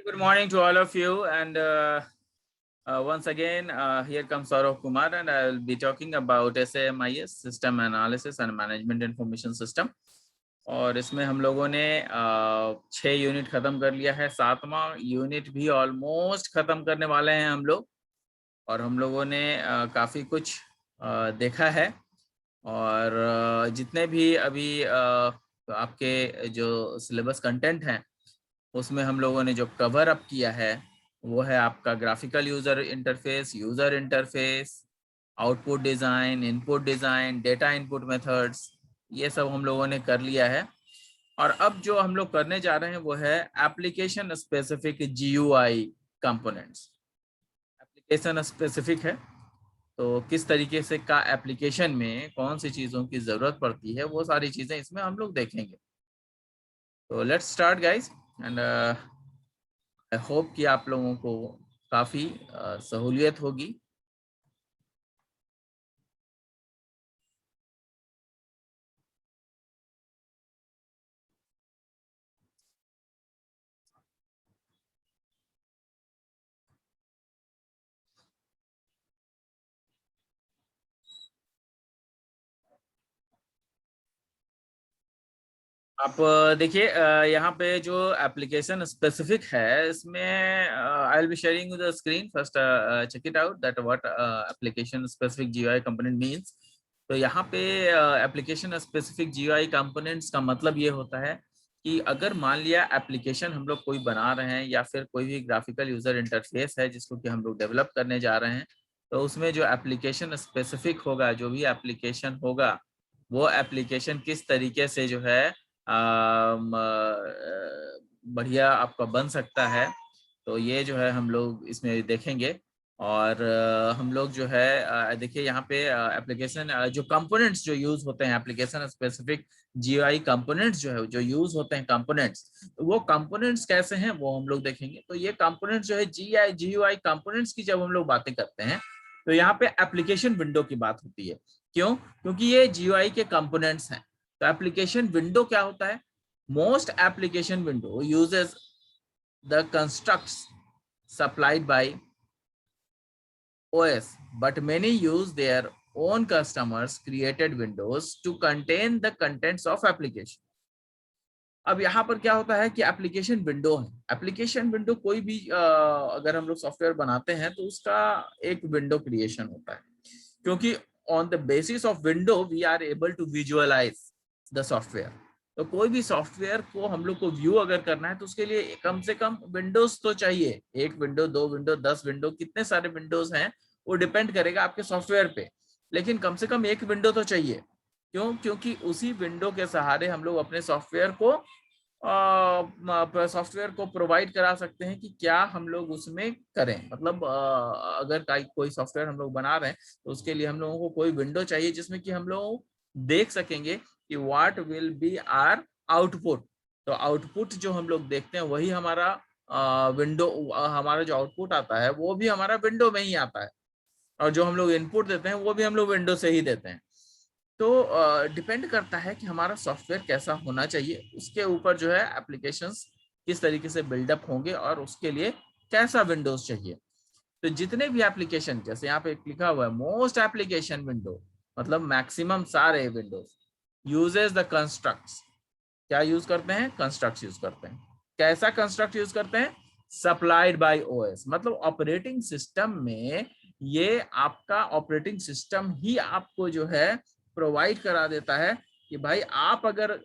Good morning to all of you, and once again, here comes Saurav Kumar, and I will be talking about SAMIS, System Analysis and Management Information System. और इसमें हम लोगों ने 6 unit खत्म कर लिया है, 7वां यूनिट भी ऑलमोस्ट खत्म करने वाले हैं हम लोग। और हम लोगों ने काफ़ी कुछ देखा है, और जितने भी अभी आपके जो सिलेबस कंटेंट हैं उसमें हम लोगों ने जो कवर अप किया है वो है आपका graphical user interface, output design, input design, data input methods, ये सब हम लोगों ने कर लिया है। और अब जो हम लोग करने जा रहे हैं वो है application specific GUI components. Application specific है तो किस तरीके से का एप्लीकेशन में कौन सी चीज़ों की ज़रूरत पड़ती है वो सारी चीज़ें इसमें हम लोग देखेंगे। तो let's start guys, and I hope कि आप लोगों को काफ़ी सहूलियत होगी। आप देखिए, यहाँ पे जो एप्लीकेशन स्पेसिफिक है इसमें I will be sharing the screen first, check it out that what application specific GUI component means. तो यहाँ पे एप्लीकेशन स्पेसिफिक GUI कंपोनेंट्स का मतलब ये होता है कि अगर मान लिया एप्लीकेशन हम लोग कोई बना रहे हैं या फिर कोई भी ग्राफिकल यूजर इंटरफेस है जिसको कि हम लोग डेवलप करने जा रहे हैं, तो उसमें जो एप्लीकेशन स्पेसिफिक होगा, जो भी एप्लीकेशन होगा वो एप्लीकेशन किस तरीके से जो है बढ़िया आपका बन सकता है, तो ये जो है हम लोग इसमें देखेंगे। और हम लोग जो है देखिए यहाँ पे एप्लीकेशन जो कंपोनेंट्स जो यूज होते हैं, एप्लीकेशन स्पेसिफिक GUI कंपोनेंट्स जो है जो यूज होते हैं कंपोनेंट्स, वो कंपोनेंट्स कैसे हैं वो हम लोग देखेंगे। तो ये कंपोनेंट्स जो है GUI कंपोनेंट्स की जब हम लोग बातें करते हैं तो यहाँ पे एप्लीकेशन विंडो की बात होती है। क्यों? क्योंकि ये GUI के कंपोनेंट्स हैं। तो एप्लीकेशन विंडो क्या होता है? Most application window uses the constructs supplied by OS, but many use their own customers created windows to contain the contents of application. अब यहाँ पर क्या होता है कि एप्लीकेशन विंडो है। एप्लीकेशन विंडो कोई भी अगर हम लोग सॉफ्टवेयर बनाते हैं तो उसका एक विंडो क्रिएशन होता है, क्योंकि on the basis of window we are able to visualize the software. तो कोई भी सॉफ्टवेयर को हम लोग को व्यू अगर करना है तो उसके लिए कम से कम विंडोज तो चाहिए। 1 विंडो, 2 विंडो, 10 विंडो, कितने सारे विंडोज हैं वो डिपेंड करेगा आपके सॉफ्टवेयर पे, लेकिन कम से कम 1 विंडो तो चाहिए। क्यों? क्योंकि उसी विंडो के सहारे हम लोग अपने सॉफ्टवेयर को प्रोवाइड करा सकते हैं कि क्या हम लोग उसमें करें। मतलब अगर कोई सॉफ्टवेयर हम लोग बना रहे हैं तो उसके लिए हम लोगों को कोई विंडो चाहिए जिसमें कि हम लोग देख सकेंगे कि what will be our output. तो आउटपुट जो हम लोग देखते हैं वही हमारा विंडो, हमारा जो आउटपुट आता है वो भी हमारा विंडो में ही आता है, और जो हम लोग इनपुट देते हैं वो भी हम लोग विंडो से ही देते हैं। तो डिपेंड करता है कि हमारा सॉफ्टवेयर कैसा होना चाहिए, उसके ऊपर जो है एप्लीकेशंस किस तरीके से बिल्डअप होंगे और उसके लिए कैसा विंडोज चाहिए। तो जितने भी एप्लीकेशन, जैसे यहाँ पे लिखा हुआ है मोस्ट एप्लीकेशन विंडो, मतलब मैक्सिमम सारे विंडोज यूजेस द कंस्ट्रक्ट्स। क्या यूज करते हैं? कंस्ट्रक्ट यूज करते हैं। कैसा कंस्ट्रक्ट यूज करते हैं? सप्लाइड बाय OS, मतलब ऑपरेटिंग सिस्टम में ये आपका ऑपरेटिंग सिस्टम ही आपको जो है प्रोवाइड करा देता है कि भाई आप अगर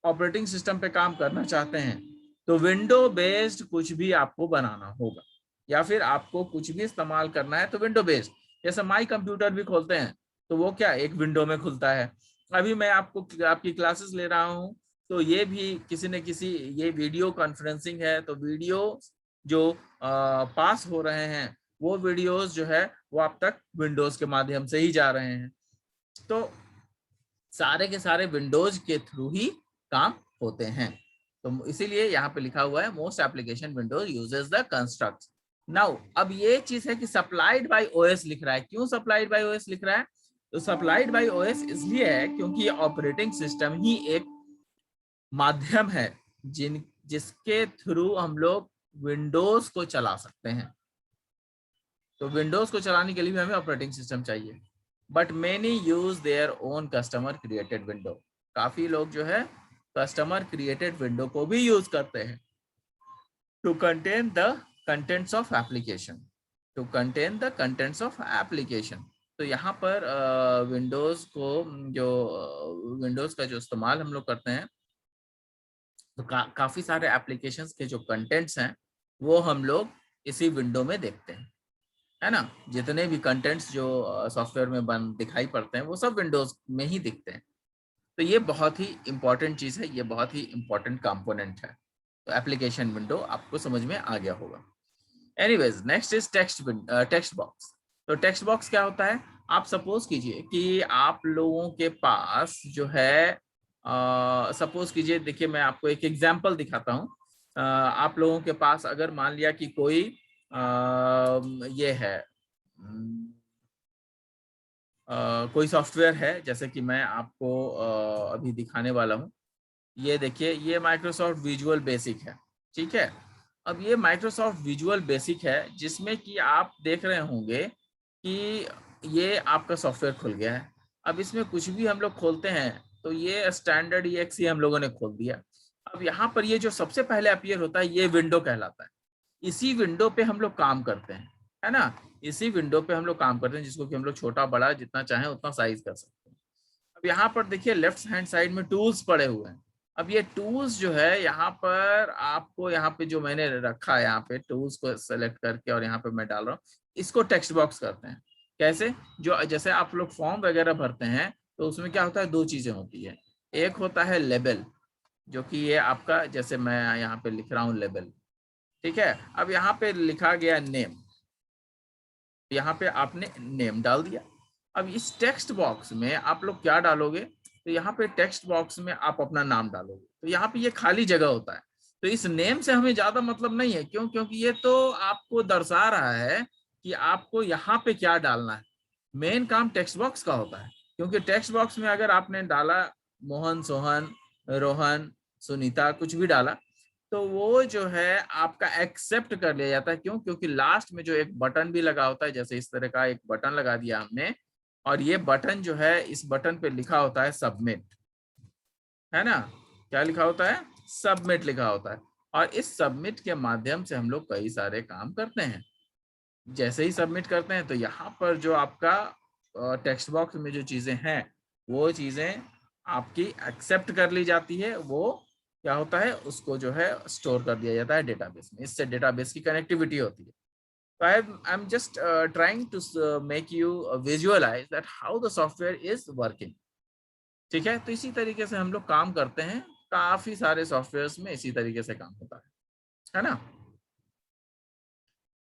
ऑपरेटिंग सिस्टम पे काम करना चाहते हैं तो विंडो बेस्ड कुछ भी आपको बनाना होगा, या फिर आपको कुछ भी इस्तेमाल करना है तो विंडो बेस्ड। जैसे माई कंप्यूटर भी खोलते हैं तो वो क्या एक विंडो में खुलता है। अभी मैं आपकी क्लासेस ले रहा हूँ तो ये भी किसी न किसी, ये वीडियो कॉन्फ्रेंसिंग है तो वीडियो जो पास हो रहे हैं वो वीडियोस जो है वो आप तक विंडोज के माध्यम से ही जा रहे हैं। तो सारे के सारे विंडोज के थ्रू ही काम होते हैं। तो इसीलिए यहाँ पे लिखा हुआ है most application Windows uses the construct. Now अब ये चीज है कि सप्लाइड बाय OS लिख रहा है। क्यों सप्लाइड बाय OS लिख रहा है? तो सप्लाइड बाय OS इसलिए है क्योंकि ऑपरेटिंग सिस्टम ही एक माध्यम है जिसके थ्रू हम लोग विंडोज को चला सकते हैं। तो विंडोज को चलाने के लिए भी हमें ऑपरेटिंग सिस्टम चाहिए, but many use their own customer created window. काफी लोग जो है कस्टमर क्रिएटेड विंडो को भी यूज करते हैं to contain the contents of application, to contain the contents of application. तो यहाँ पर विंडोज को जो विंडोज का जो इस्तेमाल हम लोग करते हैं, तो काफी सारे एप्लीकेशंस के जो कंटेंट्स हैं वो हम लोग इसी विंडो में देखते हैं, है ना। जितने भी कंटेंट्स जो सॉफ्टवेयर में बन दिखाई पड़ते हैं वो सब विंडोज में ही दिखते हैं। तो ये बहुत ही इंपॉर्टेंट चीज है, ये बहुत ही इंपॉर्टेंट कंपोनेंट है। तो एप्लीकेशन विंडो आपको समझ में आ गया होगा। Anyways, next is text box. तो टेक्स्ट बॉक्स क्या होता है? आप सपोज कीजिए कि आप लोगों के पास जो है, सपोज कीजिए, देखिए मैं आपको एक एग्जांपल दिखाता हूँ। आप लोगों के पास अगर मान लिया कि कोई ये है, कोई सॉफ्टवेयर है, जैसे कि मैं आपको अभी दिखाने वाला हूँ। ये देखिए, ये माइक्रोसॉफ्ट विजुअल बेसिक है, ठीक है। अब ये माइक्रोसॉफ्ट विजुअल बेसिक है जिसमें कि आप देख रहे होंगे कि ये आपका सॉफ्टवेयर खुल गया है। अब इसमें कुछ भी हम लोग खोलते हैं तो ये स्टैंडर्ड EXE हम लोगों ने खोल दिया। अब यहाँ पर ये जो सबसे पहले अपीयर होता है ये विंडो कहलाता है। इसी विंडो पे हम लोग काम करते हैं, है ना। इसी विंडो पे हम लोग काम करते हैं जिसको कि हम लोग छोटा बड़ा जितना चाहें उतना साइज कर सकते हैं। अब यहाँ पर देखिए लेफ्ट हैंड साइड में टूल्स पड़े हुए हैं। अब ये टूल्स जो है यहाँ पर आपको, यहाँ पे जो मैंने रखा है, यहाँ पे टूल्स को सेलेक्ट करके और यहाँ पे मैं डाल रहा हूँ, इसको टेक्स्ट बॉक्स करते हैं। कैसे? जो जैसे आप लोग फॉर्म वगैरह भरते हैं तो उसमें क्या होता है, दो चीजें होती है। एक होता है लेबल, जो कि ये आपका, जैसे मैं यहाँ पे लिख रहा हूँ लेबल, ठीक है। अब यहाँ पे लिखा गया नेम, यहाँ पे आपने नेम डाल दिया। अब इस टेक्स्ट बॉक्स में आप लोग क्या डालोगे? तो यहाँ पे टेक्स्ट बॉक्स में आप अपना नाम डालोगे, तो यहाँ पे ये खाली जगह होता है। तो इस नेम से हमें ज्यादा मतलब नहीं है, क्यों? क्योंकि ये तो आपको दर्शा रहा है कि आपको यहाँ पे क्या डालना है। मेन काम टेक्स्ट बॉक्स का होता है, क्योंकि टेक्स्ट बॉक्स में अगर आपने डाला मोहन, सोहन, रोहन, सुनीता, कुछ भी डाला, तो वो जो है आपका एक्सेप्ट कर लिया जाता है। क्यों? क्योंकि लास्ट में जो एक बटन भी लगा होता है, जैसे इस तरह का एक बटन लगा दिया हमने, और ये बटन जो है, इस बटन पे लिखा होता है सबमिट, है ना। क्या लिखा होता है? सबमिट लिखा होता है। और इस सबमिट के माध्यम से हम लोग कई सारे काम करते हैं। जैसे ही सबमिट करते हैं तो यहाँ पर जो आपका टेक्स्ट बॉक्स में जो चीजें हैं वो चीजें आपकी एक्सेप्ट कर ली जाती है। वो क्या होता है, उसको जो है स्टोर कर दिया जाता है डेटाबेस में। इससे डेटाबेस की कनेक्टिविटी होती है। तो I am just trying to make you visualize that how the software is working, ठीक है। तो इसी तरीके से हम लोग काम करते हैं। काफी सारे सॉफ्टवेयर्स में इसी तरीके से काम होता है ना।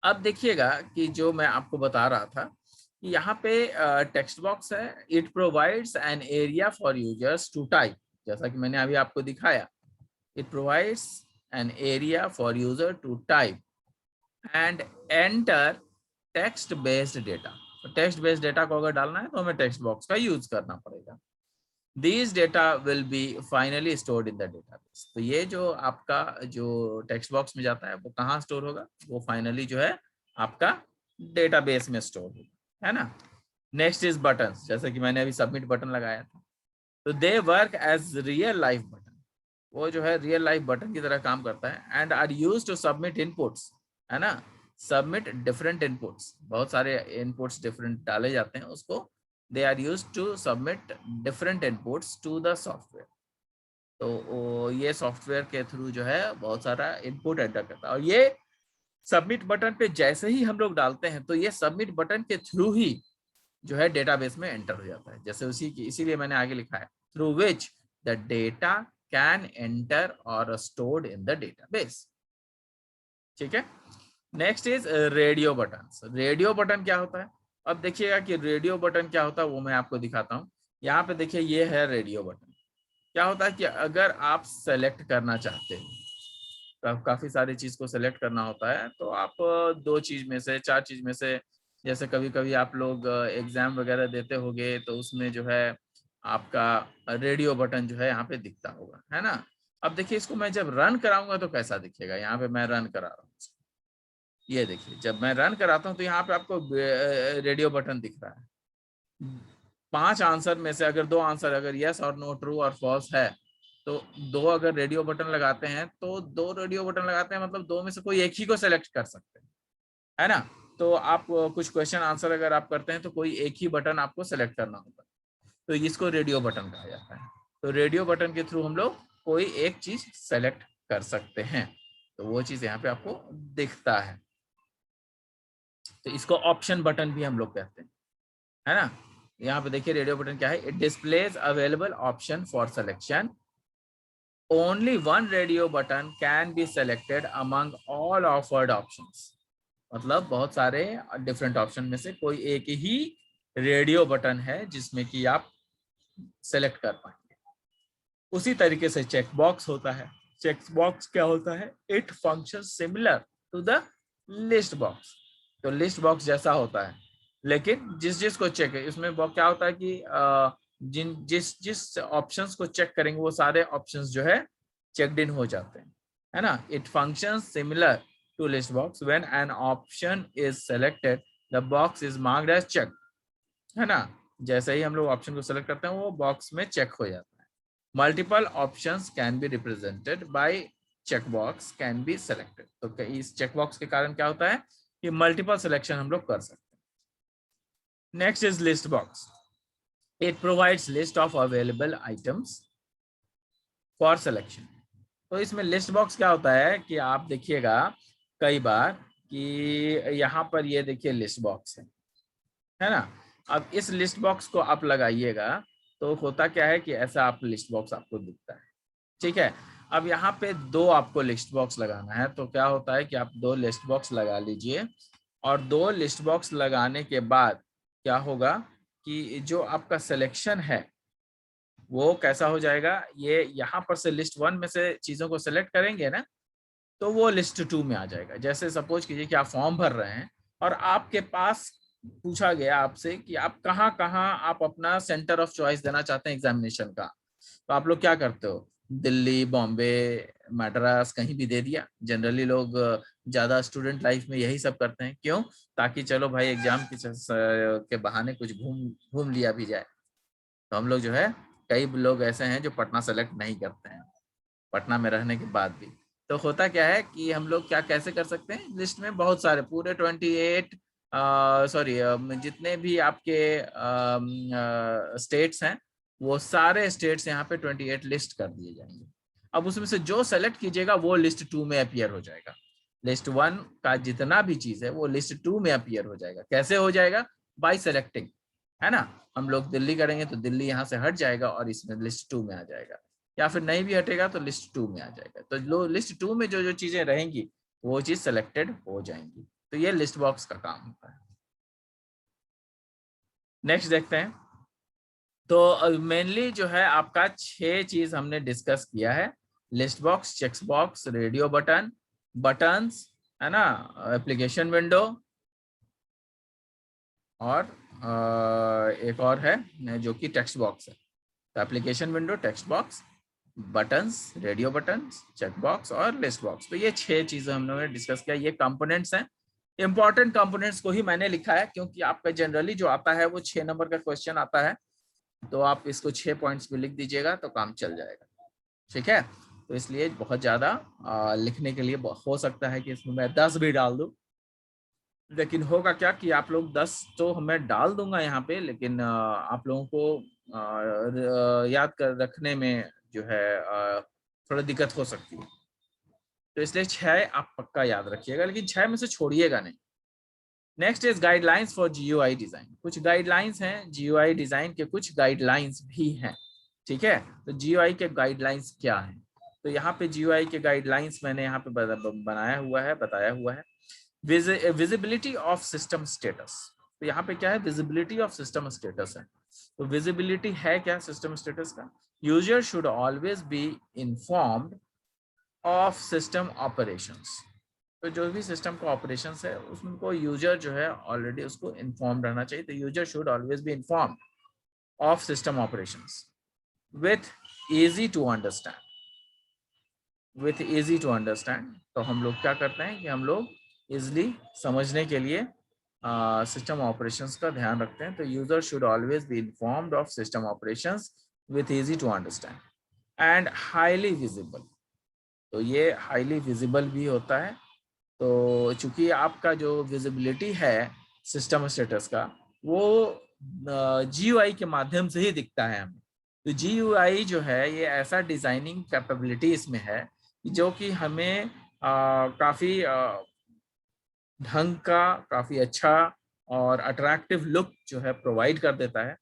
अब देखिएगा कि जो मैं आपको बता रहा था कि यहाँ पे टेक्स्ट बॉक्स है, it provides an area for users to type, जैसा कि मैंने अभी आपको दिखाया। It provides an area for user to type and enter text based data. Text based data को अगर डालना है तो हमें टेक्स्ट बॉक्स का यूज करना पड़ेगा। These data will be finally stored in the database। तो ये जो आपका जो टेक्स्ट बॉक्स में जाता है वो कहाँ स्टोर होगा? वो फाइनली जो है आपका डेटाबेस में स्टोर होगा, है ना। नेक्स्ट इज बटन्स, जैसे कि मैंने अभी सबमिट बटन लगाया था, तो they work as real life button. वो जो है रियल लाइफ बटन की तरह काम करता है। And are use to submit inputs, है ना। सबमिट डिफरेंट इनपुट्स, बहुत सारे इनपुट्स डिफरेंट डाले जाते हैं उसको। they are used to submit different inputs to the software। तो ये सॉफ्टवेयर के थ्रू जो है बहुत सारा इनपुट एंटर करता है। और ये सबमिट बटन पे जैसे ही हम लोग डालते हैं तो ये सबमिट बटन के थ्रू ही जो है डेटाबेस में एंटर हो जाता है। जैसे उसी की, इसीलिए मैंने आगे लिखा है through which the data can enter और स्टोर्ड इन द डेटाबेस, ठीक है। Next is radio button. Radio button क्या होता है? अब देखिएगा कि रेडियो बटन क्या होता है वो मैं आपको दिखाता हूँ। यहाँ पे देखिए ये है रेडियो बटन। क्या होता है कि अगर आप सेलेक्ट करना चाहते हो, तो काफी सारी चीज को सेलेक्ट करना होता है, तो आप दो चीज में से, चार चीज में से, जैसे कभी कभी आप लोग एग्जाम वगैरह देते होंगे तो उसमें जो है आपका रेडियो बटन जो है यहाँ पे दिखता होगा, है ना। अब देखिए इसको मैं जब रन कराऊंगा तो कैसा दिखेगा। यहाँ पे मैं रन करा रहा हूँ, ये देखिए जब मैं रन कराता हूँ तो यहाँ पे आपको रेडियो बटन दिख रहा है। 5 आंसर में से अगर 2 आंसर अगर यस और नो, ट्रू और फॉल्स है, तो 2 अगर रेडियो बटन लगाते हैं तो 2 रेडियो बटन लगाते हैं, मतलब 2 में से कोई एक ही को सेलेक्ट कर सकते हैं, है ना। तो आप कुछ क्वेश्चन आंसर अगर आप करते हैं तो कोई एक ही बटन आपको सेलेक्ट करना होगा, तो इसको रेडियो बटन कहा जाता है। तो रेडियो बटन के थ्रू हम लोग कोई एक चीज सेलेक्ट कर सकते हैं, तो वो चीज यहाँ पे आपको दिखता है। तो इसको ऑप्शन बटन भी हम लोग कहते हैं, है ना। यहाँ पे देखिए रेडियो बटन क्या है, it displays available option for selection, only one radio button can be selected among all offered options. मतलब बहुत सारे डिफरेंट ऑप्शन में से कोई एक ही रेडियो बटन है जिसमें कि आप सेलेक्ट कर पाएंगे। उसी तरीके से चेक बॉक्स होता है। चेक बॉक्स क्या होता है, it function similar to the list box. तो लिस्ट बॉक्स जैसा होता है, लेकिन जिस जिस को चेक है इसमें क्या होता है कि जिस जिस ऑप्शंस को चेक करेंगे वो सारे ऑप्शंस जो है चेक्ड इन हो जाते हैं, है ना। It function similar to list box, when an option is selected the box is marked as check, है ना। जैसे ही हम लोग ऑप्शन को सेलेक्ट करते हैं वो बॉक्स में चेक हो जाता है। Multiple options can be represented by check box can be selected. तो इस चेक बॉक्स के कारण क्या होता है कि मल्टीपल सिलेक्शन हम लोग कर सकते हैं। Next is list box, it provides list of available items for selection. तो इसमें लिस्ट बॉक्स क्या होता है कि आप देखिएगा कई बार कि यहाँ पर ये देखिए लिस्ट बॉक्स है ना। अब इस लिस्ट बॉक्स को आप लगाइएगा तो होता क्या है कि ऐसा आप लिस्ट बॉक्स आपको दिखता है, ठीक है। अब यहाँ पे 2 आपको लिस्ट बॉक्स लगाना है, तो क्या होता है कि आप 2 लिस्ट बॉक्स लगा लीजिए, और 2 लिस्ट बॉक्स लगाने के बाद क्या होगा कि जो आपका सिलेक्शन है वो कैसा हो जाएगा, ये यहाँ पर से लिस्ट 1 में से चीजों को सिलेक्ट करेंगे ना, तो वो लिस्ट 2 में आ जाएगा। जैसे सपोज कीजिए कि आप फॉर्म भर रहे हैं और आपके पास पूछा गया आपसे कि आप कहाँ कहाँ आप अपना सेंटर ऑफ चॉइस देना चाहते हैं एग्जामिनेशन का, तो आप लोग क्या करते हो, दिल्ली, बॉम्बे, मद्रास, कहीं भी दे दिया। जनरली लोग ज्यादा स्टूडेंट लाइफ में यही सब करते हैं, क्यों, ताकि चलो भाई एग्जाम के बहाने कुछ घूम घूम लिया भी जाए। तो हम लोग जो है, कई लोग ऐसे हैं जो पटना सेलेक्ट नहीं करते हैं पटना में रहने के बाद भी। तो होता क्या है कि हम लोग क्या कैसे कर सकते हैं, लिस्ट में बहुत सारे पूरे 28 सॉरी जितने भी आपके स्टेट्स हैं वो सारे स्टेट्स यहाँ पे 28 लिस्ट कर दिए जाएंगे। अब उसमें से जो सेलेक्ट कीजिएगा वो लिस्ट 2 में अपीयर हो जाएगा। लिस्ट 1 का जितना भी चीज है वो लिस्ट 2 में अपीयर हो जाएगा। कैसे हो जाएगा, बाय सेलेक्टिंग, है ना। हम लोग दिल्ली करेंगे तो दिल्ली यहाँ से हट जाएगा और इसमें लिस्ट 2 में आ जाएगा, या फिर नहीं भी हटेगा तो लिस्ट 2 में आ जाएगा। तो लिस्ट 2 में जो जो चीजें रहेंगी वो चीज सेलेक्टेड हो जाएंगी। तो ये लिस्ट बॉक्स का काम होता है। नेक्स्ट देखते हैं। तो मेनली जो है आपका 6 चीज हमने डिस्कस किया है, list box, check box, radio button, buttons, है ना, एप्लीकेशन विंडो, और एक और है जो कि टेक्स्ट बॉक्स है। तो application window, text box, buttons, radio buttons, check box और लिस्ट बॉक्स। तो ये 6 चीजें हमने डिस्कस किया। ये कंपोनेंट्स हैं, इंपॉर्टेंट कंपोनेंट्स को ही मैंने लिखा है क्योंकि आपका जनरली जो आता है वो 6 नंबर का क्वेश्चन आता है, तो आप इसको 6 पॉइंट्स पे लिख दीजिएगा तो काम चल जाएगा, ठीक है। तो इसलिए बहुत ज्यादा लिखने के लिए हो सकता है कि इसमें मैं 10 भी डाल दूं, लेकिन होगा क्या कि आप लोग 10 तो मैं डाल दूंगा यहाँ पे, लेकिन आप लोगों को याद कर रखने में जो है थोड़ा दिक्कत हो सकती है। तो इसलिए 6 आप पक्का याद रखिएगा, लेकिन 6 में से छोड़िएगा नहीं। Next is guidelines for GUI design. कुछ गाइडलाइंस हैं, जीयूआई डिजाइन के कुछ गाइडलाइंस भी हैं, ठीक है। तो जीयूआई के गाइडलाइंस क्या हैं, तो यहाँ पे जीयूआई के गाइडलाइंस मैंने यहाँ पे बनाया हुआ है, बताया हुआ है। Visibility of system status. तो यहाँ पे क्या है, विजिबिलिटी ऑफ सिस्टम स्टेटस है। तो विजिबिलिटी है क्या सिस्टम स्टेटस का, user should always be informed of system operations. तो जो भी सिस्टम का ऑपरेशंस है उसको यूजर जो है ऑलरेडी उसको इन्फॉर्म रहना चाहिए। तो user should always be informed of system operations with easy to understand. With easy to understand. तो हम लोग क्या करते हैं कि हम लोग इजिली समझने के लिए सिस्टम ऑपरेशंस का ध्यान रखते हैं। तो user should always be informed of system operations with easy to understand and highly visible. तो ये हाईली विजिबल भी होता है। तो चूंकि आपका जो विजिबिलिटी है सिस्टम स्टेटस का, वो GUI के माध्यम से ही दिखता है हमें। तो GUI जो है ये ऐसा डिजाइनिंग कैपेबिलिटी इसमें है जो कि हमें काफी ढंग का, काफी अच्छा और अट्रैक्टिव लुक जो है प्रोवाइड कर देता है।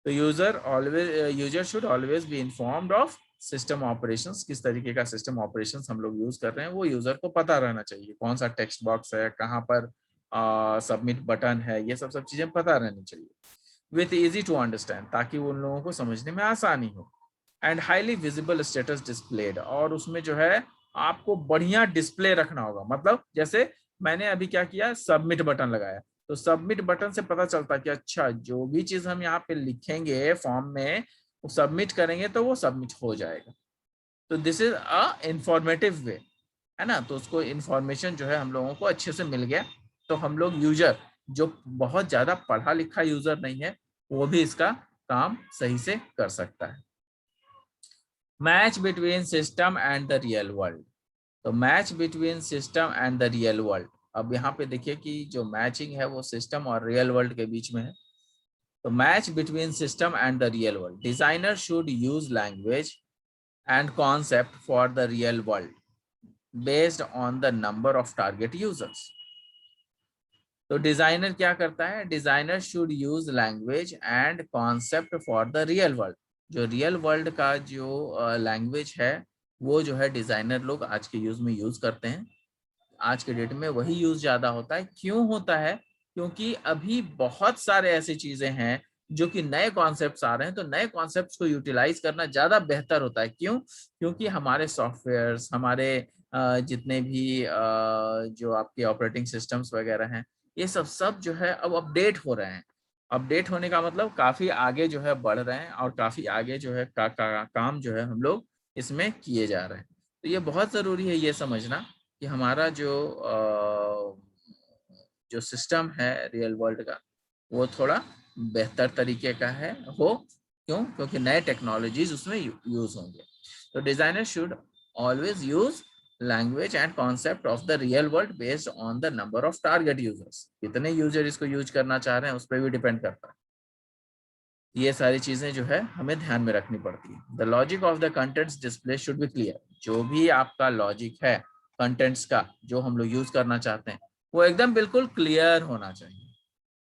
तो user should always be informed of system operations. किस तरीके का सिस्टम ऑपरेशंस हम लोग यूज कर रहे हैं वो यूजर को पता रहना चाहिए। कौन सा टेक्स्ट बॉक्स है, कहाँ पर सबमिट बटन है, ये सब चीजें पता रहनी चाहिए विथ इजी टू अंडरस्टैंड, ताकि उन लोगों को समझने में आसानी हो। And highly visible status displayed, और उसमें जो है आपको बढ़िया डिस्प्ले रखना होगा। मतलब जैसे मैंने अभी क्या किया, सबमिट बटन लगाया, तो सबमिट बटन से पता चलता कि अच्छा जो भी चीज हम यहाँ पे लिखेंगे फॉर्म में, वो सबमिट करेंगे तो वो सबमिट हो जाएगा। तो दिस इज अ इंफॉर्मेटिव वे, है ना। तो उसको इंफॉर्मेशन जो है हम लोगों को अच्छे से मिल गया। तो हम लोग यूजर जो बहुत ज्यादा पढ़ा लिखा यूजर नहीं है, वो भी इसका काम सही से कर सकता है। Match between system and the real world. तो match between system and the real world. अब यहाँ पे देखिए कि जो मैचिंग है वो सिस्टम और रियल वर्ल्ड के बीच में है। तो match between system and the real world, designer should use language and concept for the real world based on the number of target users. तो डिजाइनर क्या करता है, designer should use language and concept for the real world. जो real world का जो language है वो जो है डिजाइनर लोग आज के यूज में यूज करते हैं। आज के डेट में वही यूज ज्यादा होता है। क्यों होता है, क्योंकि अभी बहुत सारे ऐसी चीजें हैं जो कि नए कॉन्सेप्ट्स आ रहे हैं। तो नए कॉन्सेप्ट्स को यूटिलाइज करना ज्यादा बेहतर होता है। क्यों, क्योंकि हमारे सॉफ्टवेयर्स, हमारे जितने भी जो आपके ऑपरेटिंग सिस्टम्स वगैरह हैं, ये सब जो है अब अपडेट हो रहे हैं। अपडेट होने का मतलब काफी आगे जो है बढ़ रहे हैं, और काफी आगे जो है काम जो है हम लोग इसमें किए जा रहे हैं। तो ये बहुत जरूरी है ये समझना कि हमारा जो सिस्टम है रियल वर्ल्ड का, वो थोड़ा बेहतर तरीके का है हो। क्यों, क्योंकि नए टेक्नोलॉजीज उसमें यूज होंगे। तो designer should always use language and concept of the real world based on the number of target users. कितने यूजर इसको यूज करना चाह रहे हैं उस पर भी डिपेंड करता है। ये सारी चीजें जो है हमें ध्यान में रखनी पड़ती है। The logic of the contents display should be clear. जो भी आपका लॉजिक है कंटेंट्स का, जो हम लोग यूज करना चाहते हैं, वो एकदम बिल्कुल क्लियर होना चाहिए,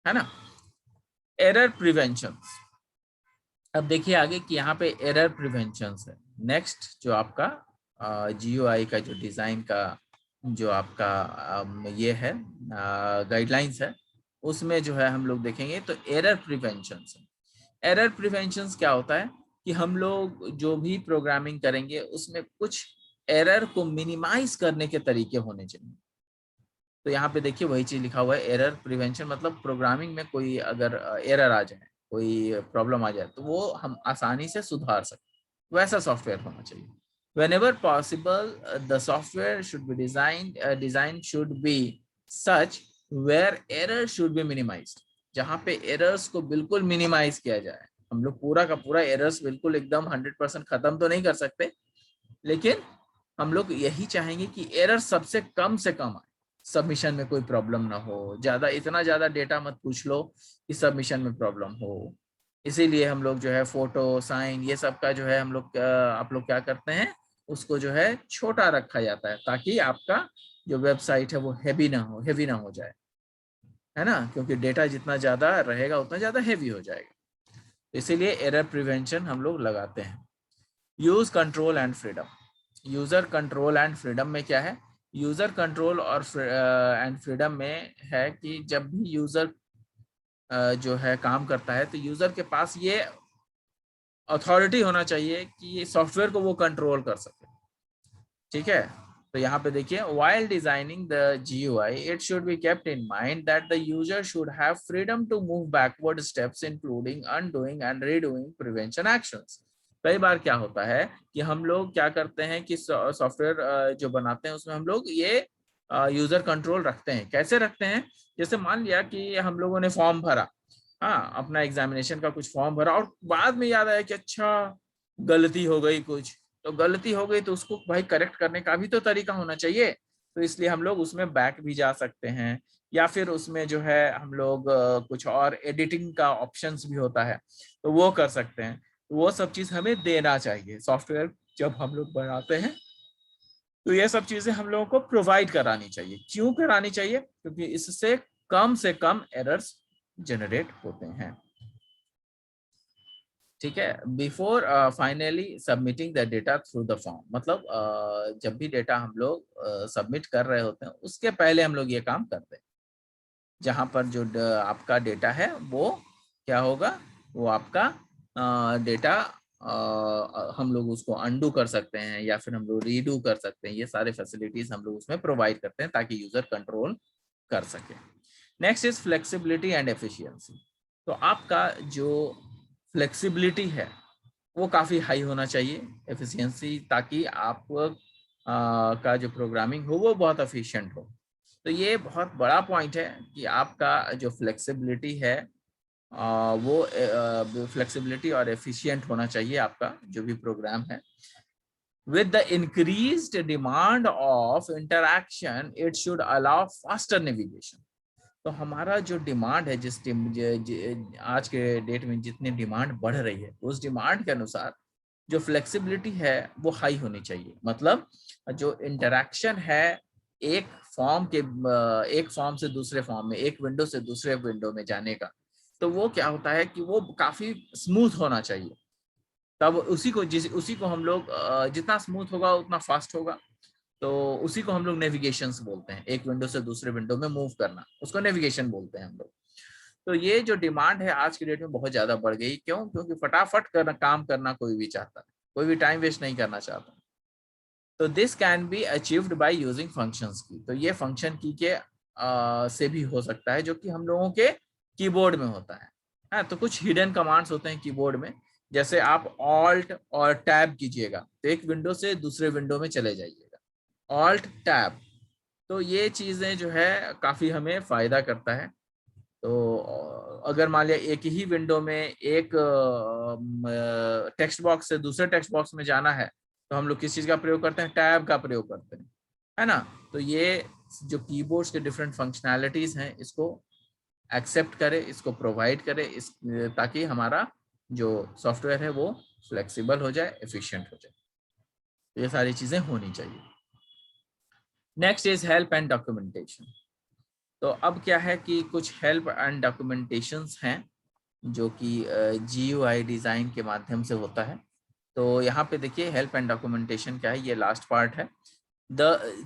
है ना। Error prevention. अब देखिए आगे कि यहाँ पे एरर प्रिवेंशन है। नेक्स्ट जो आपका GUI का जो डिजाइन का जो आपका ये है गाइडलाइंस है, उसमें जो है हम लोग देखेंगे तो एरर प्रिवेंशन। एरर प्रिवेंशन क्या होता है कि हम लोग जो भी प्रोग्रामिंग करेंगे उसमें कुछ एरर को मिनिमाइज करने के तरीके होने चाहिए। तो यहाँ पे देखिए वही चीज लिखा हुआ है, एरर प्रिवेंशन मतलब प्रोग्रामिंग में कोई अगर एरर आ जाए, कोई प्रॉब्लम आ जाए, तो वो हम आसानी से सुधार सकते, वैसा सॉफ्टवेयर होना चाहिए। Whenever possible, the software should be design should be such where error should be minimized। जहाँ पे एरर्स को बिल्कुल मिनिमाइज किया जाए। हम लोग पूरा का पूरा एरर्स बिल्कुल एकदम 100% खत्म तो नहीं कर सकते, लेकिन हम लोग यही चाहेंगे कि एरर सबसे कम से कम आए। सबमिशन में कोई प्रॉब्लम ना हो, ज्यादा इतना ज्यादा डेटा मत पूछ लो कि सबमिशन में प्रॉब्लम हो। इसीलिए हम लोग जो है फोटो, साइन, ये सब का जो है हम लोग आप लोग क्या करते हैं, उसको जो है छोटा रखा जाता है, ताकि आपका जो वेबसाइट है वो हेवी ना हो जाए, है ना। क्योंकि डेटा जितना ज्यादा रहेगा उतना ज्यादा हेवी हो जाएगा। इसीलिए एरर प्रिवेंशन हम लोग लगाते हैं। Use control and freedom. User control and freedom में क्या है, यूजर कंट्रोल और एंड फ्रीडम में है कि जब भी यूजर जो है काम करता है, तो यूजर के पास ये अथॉरिटी होना चाहिए कि सॉफ्टवेयर को वो कंट्रोल कर सके। ठीक है। तो यहाँ पे देखिए, while designing the GUI it should be kept in mind that the user should have freedom to move backward steps including undoing and redoing prevention actions। कई बार क्या होता है कि हम लोग क्या करते हैं कि सॉफ्टवेयर जो बनाते हैं उसमें हम लोग ये यूजर कंट्रोल रखते हैं। कैसे रखते हैं? जैसे मान लिया कि हम लोगों ने फॉर्म भरा, हाँ, अपना एग्जामिनेशन का कुछ फॉर्म भरा, और बाद में याद आया कि अच्छा गलती हो गई कुछ, तो गलती हो गई तो उसको भाई करेक्ट करने का भी तो तरीका होना चाहिए। तो इसलिए हम लोग उसमें बैक भी जा सकते हैं, या फिर उसमें जो है हम लोग कुछ और एडिटिंग का ऑप्शंस भी होता है, तो वो कर सकते हैं। तो वो सब चीज हमें देना चाहिए सॉफ्टवेयर जब हम लोग बनाते हैं। तो ये सब चीजें हम लोगों को प्रोवाइड करानी चाहिए। क्यों करानी चाहिए? क्योंकि इससे कम से कम एरर्स जनरेट होते हैं। ठीक है। Before finally submitting the data through the form, मतलब जब भी डेटा हम लोग सबमिट कर रहे होते हैं उसके पहले हम लोग ये काम करते हैं। जहां पर जो आपका डेटा है वो क्या होगा, वो आपका डेटा हम लोग उसको अंडू कर सकते हैं या फिर हम लोग रीडू कर सकते हैं। ये सारे फैसिलिटीज हम लोग उसमें प्रोवाइड करते हैं ताकि यूजर कंट्रोल कर सके। Next is flexibility and efficiency. तो आपका जो फ्लेक्सिबिलिटी है वो काफ़ी हाई होना चाहिए, एफिशिएंसी, ताकि आप का जो प्रोग्रामिंग हो वो बहुत एफिशिएंट हो। तो ये बहुत बड़ा पॉइंट है कि आपका जो फ्लेक्सिबिलिटी है वो फ्लेक्सिबिलिटी और एफिशिएंट होना चाहिए आपका जो भी प्रोग्राम है। With the increased demand of interaction, it should allow faster navigation. तो हमारा जो डिमांड है, आज के डेट में जितनी डिमांड बढ़ रही है उस डिमांड के अनुसार जो फ्लेक्सिबिलिटी है वो हाई होनी चाहिए। मतलब जो इंटरेक्शन है एक एक फॉर्म से दूसरे फॉर्म में, एक विंडो से दूसरे विंडो में जाने का, तो वो क्या होता है कि वो काफी स्मूथ होना चाहिए। तब उसी को हम लोग जितना स्मूथ होगा उतना फास्ट होगा। तो उसी को हम लोग नेविगेशंस बोलते हैं, एक विंडो से दूसरे विंडो में मूव करना, उसको नेविगेशन बोलते हैं हम लोग। तो ये जो डिमांड है आज की डेट में बहुत ज्यादा बढ़ गई। क्यों? क्योंकि फटाफट काम करना कोई भी चाहता है, कोई भी टाइम वेस्ट नहीं करना चाहता। तो this can be achieved by using functions की। तो ये फंक्शन की के से भी हो सकता है जो कि हम लोगों के कीबोर्ड में होता है। हाँ, तो कुछ हिडन कमांड्स होते हैं कीबोर्ड में। जैसे आप ऑल्ट और टैब कीजिएगा तो एक विंडो से दूसरे विंडो में चले जाइएगा, ऑल्ट टैब। तो ये चीजें जो है काफी हमें फायदा करता है। तो अगर मान लिया एक ही विंडो में एक टेक्स्ट बॉक्स से दूसरे टेक्स्ट बॉक्स में जाना है, तो हम लोग किस चीज का प्रयोग करते हैं? टैब का प्रयोग करते हैं, है ना। तो ये जो कीबोर्ड्स के डिफरेंट फंक्शनैलिटीज हैं इसको एक्सेप्ट करे, इसको प्रोवाइड करे, इस ताकि हमारा जो सॉफ्टवेयर है वो फ्लेक्सिबल हो जाए, एफिशिएंट हो जाए। तो ये सारी चीजें होनी चाहिए। Next is help and documentation. तो अब क्या है कि कुछ हेल्प एंड डॉक्यूमेंटेशंस हैं जो कि GUI डिजाइन के माध्यम से होता है। तो यहाँ पे देखिए हेल्प एंड डॉक्यूमेंटेशन क्या है, ये लास्ट पार्ट है। The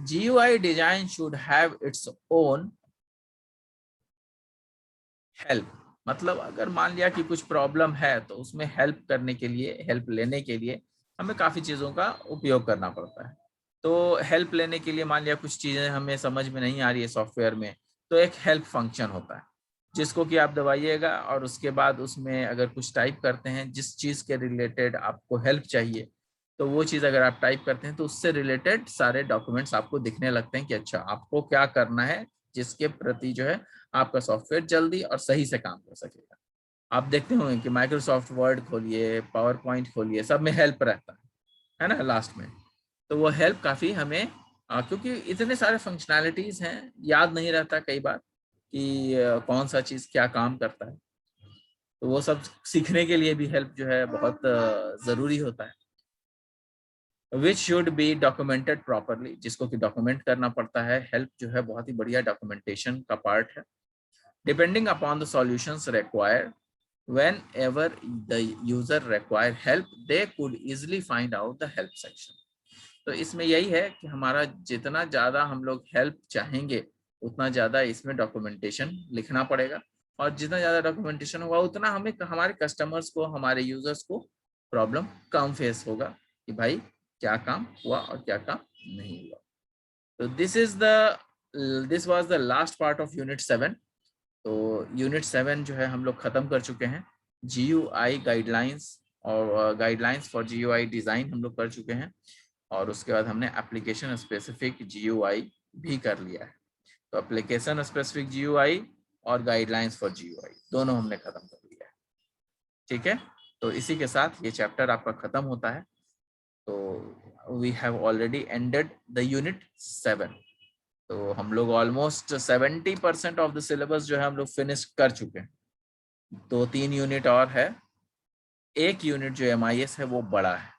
GUI design should have its own help. मतलब अगर मान लिया कि कुछ प्रॉब्लम है तो उसमें हेल्प करने के लिए, हेल्प लेने के लिए हमें काफी चीजों का उपयोग करना पड़ता है। तो हेल्प लेने के लिए मान लिया कुछ चीजें हमें समझ में नहीं आ रही है सॉफ्टवेयर में, तो एक हेल्प फंक्शन होता है जिसको कि आप दबाइएगा और उसके बाद उसमें अगर कुछ टाइप करते हैं जिस चीज के रिलेटेड आपको हेल्प चाहिए, तो वो चीज अगर आप टाइप करते हैं तो उससे रिलेटेड सारे डॉक्यूमेंट्स आपको दिखने लगते हैं कि अच्छा आपको क्या करना है, जिसके प्रति जो है आपका सॉफ्टवेयर जल्दी और सही से काम कर सकेगा। आप देखते होंगे कि माइक्रोसॉफ्ट वर्ड खोलिए, पावर पॉइंट खोलिए, सब में हेल्प रहता है ना लास्ट में। तो वो हेल्प काफी हमें क्योंकि इतने सारे फंक्शनैलिटीज हैं, याद नहीं रहता कई बार कि कौन सा चीज क्या काम करता है। तो वो सब सीखने के लिए भी हेल्प जो है बहुत जरूरी होता है। Which should be documented properly, जिसको कि डॉक्यूमेंट करना पड़ता है। हेल्प जो है बहुत ही बढ़िया डॉक्यूमेंटेशन का पार्ट है। Depending upon the solutions required, whenever the user require help they could easily find out the help section। तो इसमें यही है कि हमारा जितना ज्यादा हम लोग हेल्प चाहेंगे उतना ज्यादा इसमें डॉक्यूमेंटेशन लिखना पड़ेगा, और जितना ज्यादा डॉक्यूमेंटेशन होगा उतना हमें हमारे कस्टमर्स को, हमारे यूजर्स को प्रॉब्लम कम फेस होगा कि भाई क्या काम हुआ और क्या काम नहीं हुआ। तो this was the last part of unit 7। तो यूनिट 7 जो है हम लोग खत्म कर चुके हैं। GUI गाइडलाइंस और गाइडलाइंस फॉर GUI डिजाइन हम लोग कर चुके हैं, और उसके बाद हमने एप्लीकेशन स्पेसिफिक GUI भी कर लिया है। तो एप्लीकेशन स्पेसिफिक GUI और गाइडलाइंस फॉर GUI दोनों हमने खत्म कर लिया है। ठीक है, तो इसी के साथ ये चैप्टर आपका खत्म होता है। तो we have already ended the unit 7। तो हम लोग ऑलमोस्ट 70% ऑफ द सिलेबस जो है हम लोग फिनिश कर चुके हैं। 2-3 यूनिट और है, एक यूनिट जो MIS है वो बड़ा है।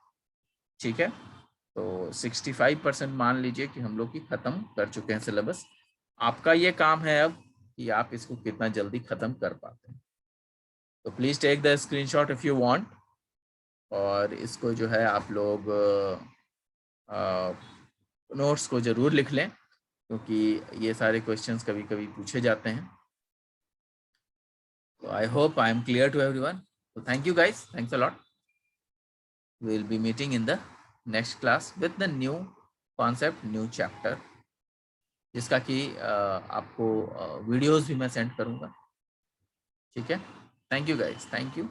ठीक है, तो 65% मान लीजिए कि हम लोग की खत्म कर चुके हैं सिलेबस। आपका ये काम है अब कि आप इसको कितना जल्दी खत्म कर पाते हैं। तो please take the screenshot if you want, और इसको जो है आप लोग नोट्स को जरूर लिख लें, क्योंकि ये सारे क्वेश्चंस कभी कभी पूछे जाते हैं। तो I hope I am clear to everyone. तो thank you guys, thanks a lot. We will be meeting in the next class with the new concept, new chapter, जिसका कि आपको वीडियोस भी मैं सेंड करूंगा। ठीक है, thank you guys, thank you.